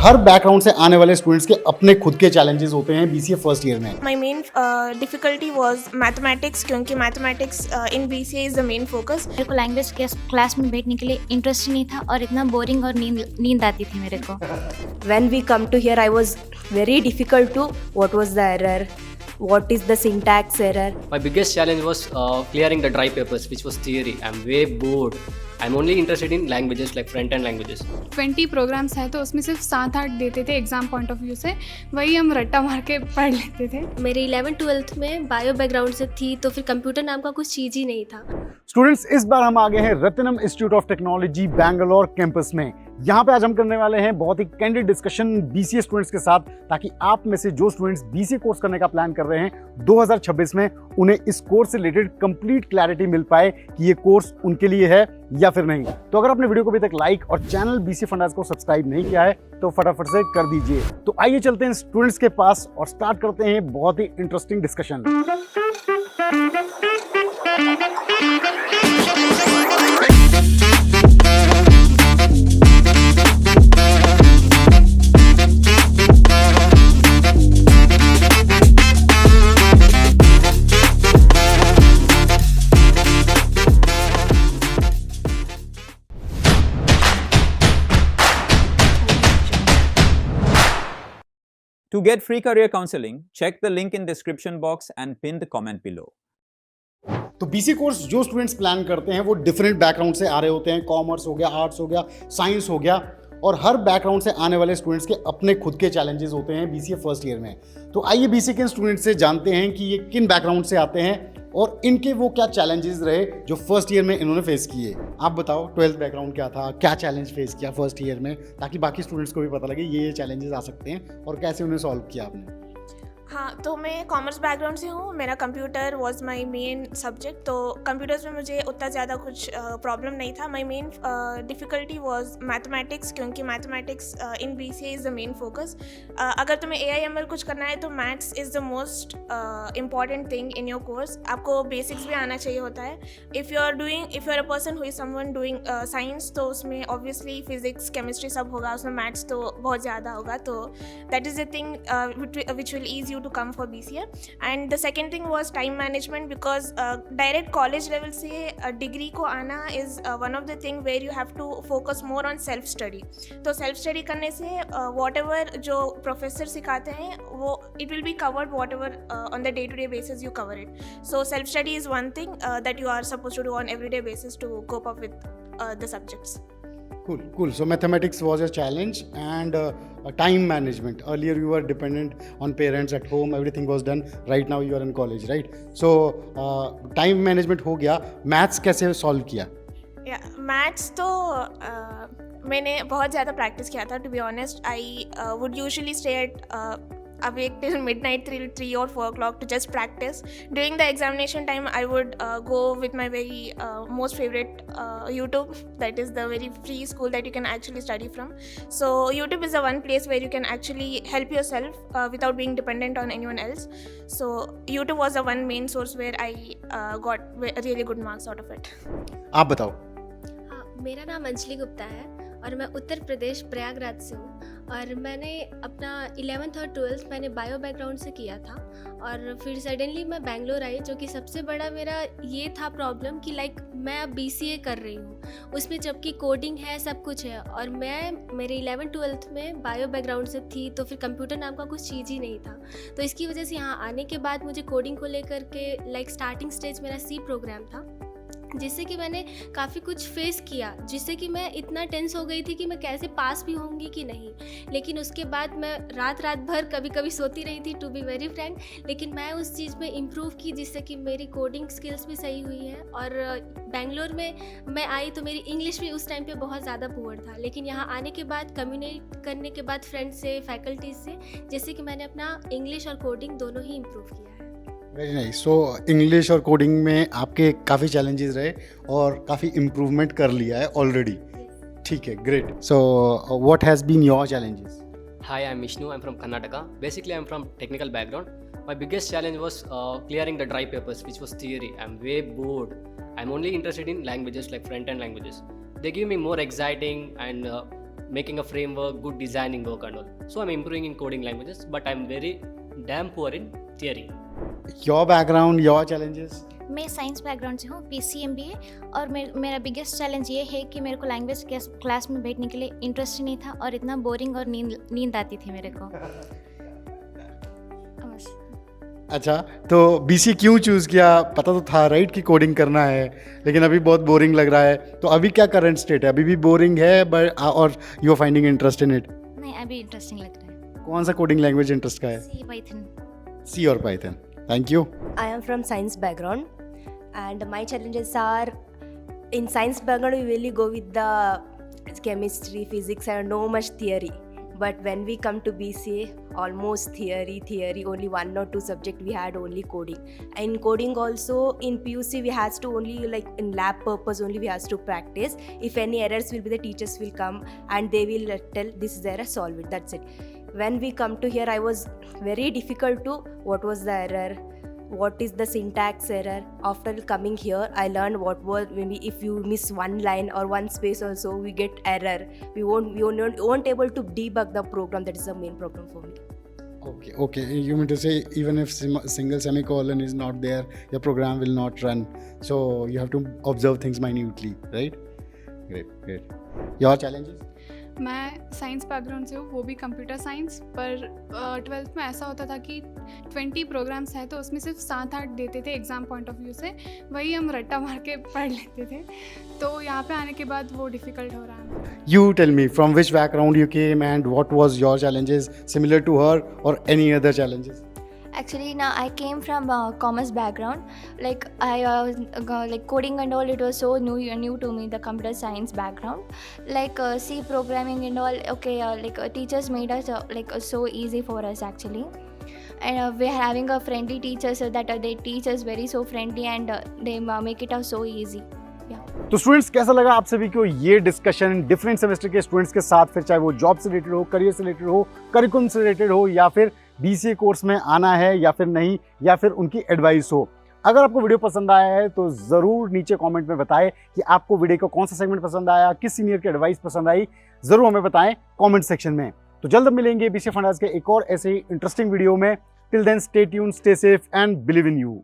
हर background से आने वाले स्टूडेंट्स के अपने खुद के चैलेंजेस होते हैं बीसीए फर्स्ट ईयर में। My main difficulty was mathematics क्योंकि mathematics in BCA is the main focus. मेरे को लैंग्वेज क्लास में बैठने के लिए इंटरेस्ट ही नहीं था और इतना बोरिंग और नींद आती थी मेरे को। When we come to here, I was very difficult to what was the error, what is the syntax error. My biggest challenge was clearing the dry papers, which was theory. I'm way bored. I'm only interested in languages like front-end languages. 20 programmes हैं तो उसमें सिर्फ 7-8 देते थे exam point of view से, वही हम रट्टा मार के पढ़ लेते थे। मेरी 11th-12th में बायो बैकग्राउंड से थी तो फिर कंप्यूटर नाम का कुछ चीज़ ही नहीं था। स्टूडेंट्स, इस बार हम आ गए हैं Ratnam institute of technology Bangalore campus में। यहाँ पे आज हम करने वाले हैं बहुत ही कैंडिड डिस्कशन बीसीए स्टूडेंट्स के साथ, ताकि आप में से जो स्टूडेंट्स बीसीए कोर्स करने का प्लान कर रहे हैं 2026 में, उन्हें इस कोर्स से रिलेटेड कंप्लीट क्लैरिटी मिल पाए कि ये कोर्स उनके लिए है या फिर नहीं। तो अगर आपने वीडियो को अभी तक लाइक और चैनल बीसीए फंडास को सब्सक्राइब नहीं किया है तो फटाफट से कर दीजिए। तो आइए चलते हैं स्टूडेंट्स के पास और स्टार्ट करते हैं बहुत ही interesting discussion. To get free career counseling, check the link in description box and pin the comment below. तो बीसी कोर्स जो स्टूडेंट्स प्लान करते हैं वो डिफरेंट बैकग्राउंड से आ रहे होते हैं। कॉमर्स हो गया, आर्ट्स हो गया, साइंस हो गया, और हर बैकग्राउंड से आने वाले स्टूडेंट्स के अपने खुद के चैलेंजेस होते हैं बीसीए फर्स्ट ईयर में। तो आइए बीसी के स्टूडेंट्स से जानते हैं कि ये किन बैकग्राउंड से आते हैं और इनके वो क्या चैलेंजेस रहे जो फर्स्ट ईयर में इन्होंने फेस किए। आप बताओ, 12th बैकग्राउंड क्या था, क्या चैलेंज फेस किया फर्स्ट ईयर में, ताकि बाकी स्टूडेंट्स को भी पता लगे ये चैलेंजेस आ सकते हैं और कैसे उन्हें सॉल्व किया आपने। हाँ, तो मैं कॉमर्स बैकग्राउंड से हूँ। मेरा computer was my main subject, तो कंप्यूटर्स में मुझे उतना ज़्यादा कुछ प्रॉब्लम नहीं था। My main difficulty was mathematics क्योंकि mathematics in BCA is the main focus. अगर तुम्हें AIML कुछ करना है तो maths is the most important thing in your course. आपको बेसिक्स भी आना चाहिए होता है। If you are a person who is someone doing science, तो उसमें ऑब्वियसली फिजिक्स केमिस्ट्री सब होगा, उसमें मैथ्स तो बहुत ज़्यादा होगा। तो that is the thing which will ease you to come for BCA. And the second thing was time management, because direct college level से degree को आना is one of the thing where you have to focus more on self study. तो self study करने से whatever जो professor सिखाते हैं वो it will be covered whatever on the day to day basis you cover it. So self study is one thing that you are supposed to do on everyday basis to cope up with the subjects. Cool. So mathematics was a challenge, and time management. Earlier you were dependent on parents at home. Everything was done. Right now you are in college, right? So time management हो गया. Maths कैसे solve किया? Yeah, maths तो मैंने बहुत ज़्यादा practice किया था. To be honest, I would usually stay at awake till midnight, till 3 or 4 o'clock to just practice. During the examination time, I would go with my very most favorite YouTube. That is the very free school that you can actually study from. So YouTube is the one place where you can actually help yourself without being dependent on anyone else. So YouTube was the one main source where I got really good marks out of it. आप बताओ। हाँ, मेरा नाम अंजलि गुप्ता है और मैं उत्तर प्रदेश प्रयागराज से हूँ। और मैंने अपना 11th और 12th मैंने बायो बैकग्राउंड से किया था, और फिर सडनली मैं बैंगलोर आई, जो कि सबसे बड़ा मेरा ये था प्रॉब्लम कि लाइक मैं अब BCA कर रही हूँ, उसमें जबकि कोडिंग है, सब कुछ है, और मैं मेरे 11th-12th में बायो बैकग्राउंड से थी तो फिर कंप्यूटर नाम का कुछ चीज़ ही नहीं था। तो इसकी वजह से यहाँ आने के बाद मुझे कोडिंग को लेकर के लाइक स्टार्टिंग स्टेज मेरा C प्रोग्राम था, जिससे कि मैंने काफ़ी कुछ फेस किया, जिससे कि मैं इतना टेंस हो गई थी कि मैं कैसे पास भी होंगी कि नहीं। लेकिन उसके बाद मैं रात भर कभी कभी सोती रही थी, टू बी वेरी फ्रैंक, लेकिन मैं उस चीज़ में इम्प्रूव की, जिससे कि मेरी कोडिंग स्किल्स भी सही हुई है। और बेंगलोर में मैं आई तो मेरी इंग्लिश भी उस टाइम पे बहुत ज़्यादा पुअर था, लेकिन यहाँ आने के बाद कम्युनिकेट करने के बाद फ्रेंड्स से, फैकल्टीज से, जिससे कि मैंने अपना इंग्लिश और कोडिंग दोनों ही इम्प्रूव किया है। Very nice. सो इंग्लिश और कोडिंग में आपके काफ़ी चैलेंजेस रहे और काफ़ी इम्प्रूवमेंट कर लिया है ऑलरेडी। ठीक है, great. So what has been your challenges? Hi, I'm Vishnu. I'm from Karnataka. Basically, I'm from technical background. My biggest challenge was clearing the dry papers, which was theory. I'm way bored. I'm only interested in languages like front-end languages. They give me more exciting and making a framework, good designing work and all. So I'm improving in coding languages, but I'm very damn poor in theory. Your background, your challenges? मैं science background से हूँ, PCMBA, और मेरा biggest challenge ये है कि मेरे को लैंग्वेज क्लास में बैठने के लिए इंटरेस्ट ही नहीं था और इतना बोरिंग और नींद आती थी मेरे को। बस। अच्छा, तो BCA क्यों चूज़ किया? पता तो था राइट कि कोडिंग करना है, लेकिन अभी बहुत बोरिंग लग रहा है, तो अभी क्या करंट स्टेट है? अभी भी बोरिंग है बट और you are finding interest in it? नहीं, अभी इंटरेस्टिंग लग रहा है। कौन सा कोडिंग लैंग्वेज इंटरेस्ट का है? सी, पाइथन। C और Python. Thank you. I am from science background, and my challenges are in science background we really go with the chemistry, physics, and no much theory. But when we come to BCA, almost theory. Only 1 or 2 subject we had only coding. And in coding also in PUC we has to only like in lab purpose only we has to practice. If any errors will be, the teachers will come and they will tell this is error, solve it. That's it. When we come to here, I was very difficult to what was the error, what is the syntax error. After coming here, I learned what was maybe if you miss one line or one space also, we get error. We won't able to debug the program. That is the main problem for me. Okay. You mean to say even if single semicolon is not there, your program will not run. So you have to observe things minutely, right? Great. Your challenges? मैं science background से हूँ, वो भी computer science, पर 12th में ऐसा होता था कि 20 प्रोग्राम्स है तो उसमें सिर्फ 7-8 देते थे एग्ज़ाम पॉइंट ऑफ व्यू से, वही हम रट्टा मार के पढ़ लेते थे, तो यहाँ पे आने के बाद वो डिफ़िकल्ट हो रहा है। You tell me from which background you came and what was your challenges similar to her or any other challenges? Actually, now I came from commerce background. Like like coding and all, it was so new to me. The computer science background, like C programming and all. Okay, teachers made us so easy for us actually, and we are having a friendly teacher so that they teach us very so friendly and they make it so easy. तो students कैसा लगा आप सभी को ये discussion different semester के students के साथ, फिर चाहे वो जॉब से रिलेटेड हो, करियर से रिलेटेड हो, करिकुलम से रिलेटेड हो, या फिर BCA कोर्स में आना है या फिर नहीं, या फिर उनकी एडवाइस हो। अगर आपको वीडियो पसंद आया है तो ज़रूर नीचे कमेंट में बताएं कि आपको वीडियो का कौन सा सेगमेंट पसंद आया, किस सीनियर की एडवाइस पसंद आई, ज़रूर हमें बताएं कमेंट सेक्शन में। तो जल्द मिलेंगे BCA फंडास के एक और ऐसे ही इंटरेस्टिंग वीडियो में। Till then stay tuned, stay safe and believe in you.